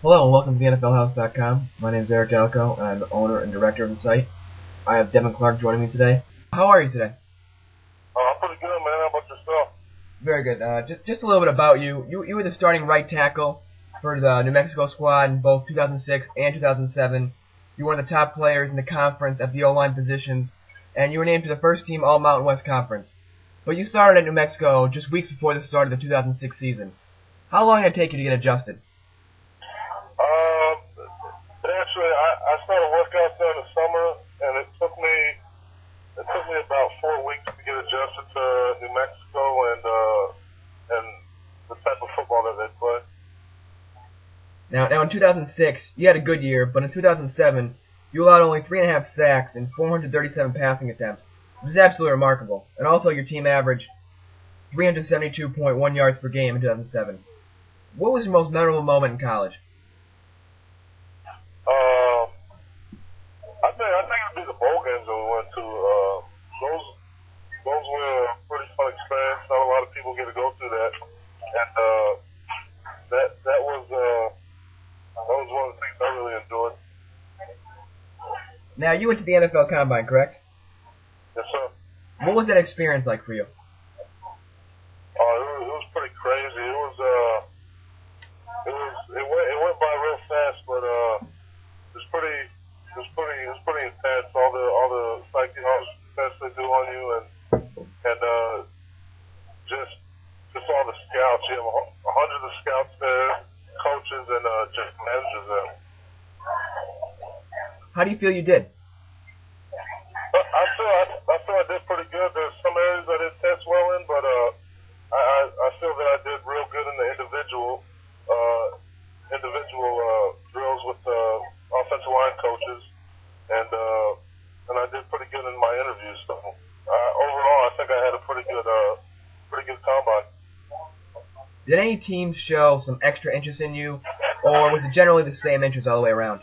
Hello and welcome to the NFLhouse.com. My name is Eric Alco and I'm the owner and director of the site. I have Devin Clark joining me today. How are you today? I'm pretty good, man. How about yourself? Very good. Just a little bit about you. You were the starting right tackle for the New Mexico squad in both 2006 and 2007. You were one of the top players in the conference at the O-line positions, and you were named to the first team All-Mountain West Conference. But you started at New Mexico just weeks before the start of the 2006 season. How long did it take you to get adjusted? Actually, I started workouts during the summer, and it took me about 4 weeks to get adjusted to New Mexico and the type of football that they play. Now in 2006, you had a good year, but in 2007, you allowed only 3.5 sacks and 437 passing attempts, which is absolutely remarkable. And also, your team averaged 372.1 yards per game in 2007. What was your most memorable moment in college? I think it'd be the bowl games that we went to. Those were a pretty fun experience. Not a lot of people get to go through that, and that was one of the things I really enjoyed. Now, you went to the NFL Combine, correct? Yes, sir. What was that experience like for you? It was pretty crazy. It went by real fast, but it was pretty intense. All the psychological tests they do on you, and just all the scouts. You have hundreds of scouts there, coaches, and just managers there. How do you feel you did? I feel I did pretty good. There's some areas I didn't test well in, but I feel that I did real good in the individual drills with the offensive line coaches, and I did pretty good in my interviews. So overall, I think I had a pretty good combine. Did any teams show some extra interest in you, or was it generally the same interest all the way around?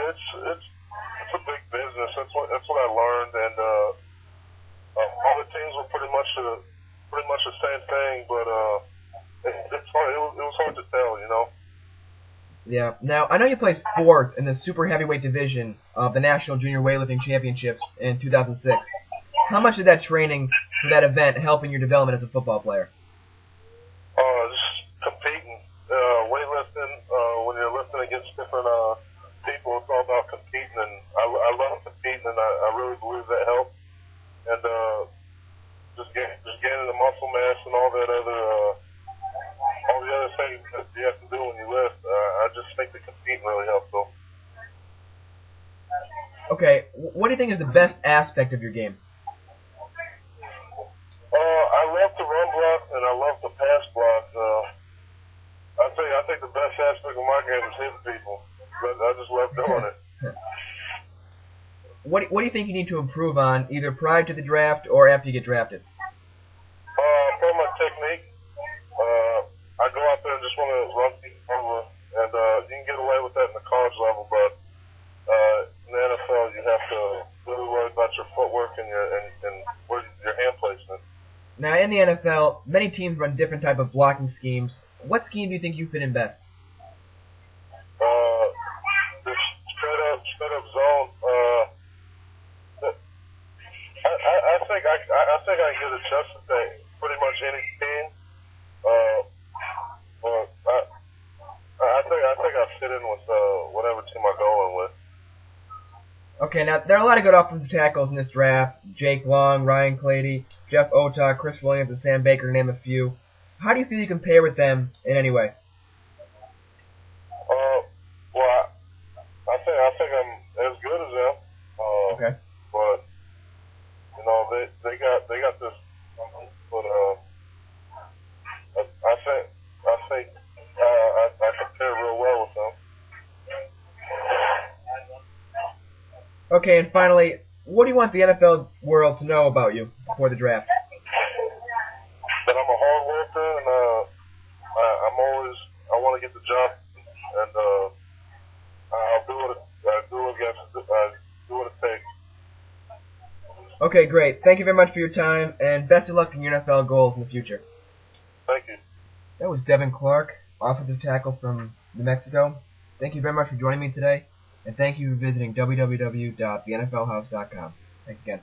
It's a big business. That's what I learned, and all the teams were pretty much the same thing, but it's hard. It was hard to tell, you know. Yeah. Now, I know you placed fourth in the super heavyweight division of the National Junior Weightlifting Championships in 2006. How much did that training for that event help in your development as a football player? Just competing, weightlifting. When you're lifting against different people, it's all about competing, and I love competing, and I really believe that helped. And just gaining the muscle mass and all the other things that you have to do when you lift. I just think the competing really helps, though. Okay, what do you think is the best aspect of your game? I love to run block, and I love to pass block. I think the best aspect of my game is hitting people. But I just love doing it. What do you think you need to improve on, either prior to the draft or after you get drafted? For my technique, I go out there and just want to run people over, and you can get away with that in the college level, but in the NFL, you have to really worry about your footwork and where your hand placement. Now, in the NFL, many teams run different type of blocking schemes. What scheme do you think you fit in best? This straight up zone. I think I can get adjusted to pretty much any team. But I think I fit in with whatever team I go in with. Okay, now there are a lot of good offensive tackles in this draft. Jake Long, Ryan Clady, Jeff Ota, Chris Williams, and Sam Baker, to name a few. How do you feel you compare with them in any way? Well, I think I'm as good as them. Okay. But you know, they got this. But I think I compare real well with them. Okay, and finally, what do you want the NFL world to know about you before the draft? That I'm a hard worker, and I want to get the job, and I'll do what it takes. Okay, great. Thank you very much for your time, and best of luck in your NFL goals in the future. Thank you. That was Devin Clark. offensive tackle from New Mexico. Thank you very much for joining me today, and thank you for visiting www.thenflhouse.com. Thanks again.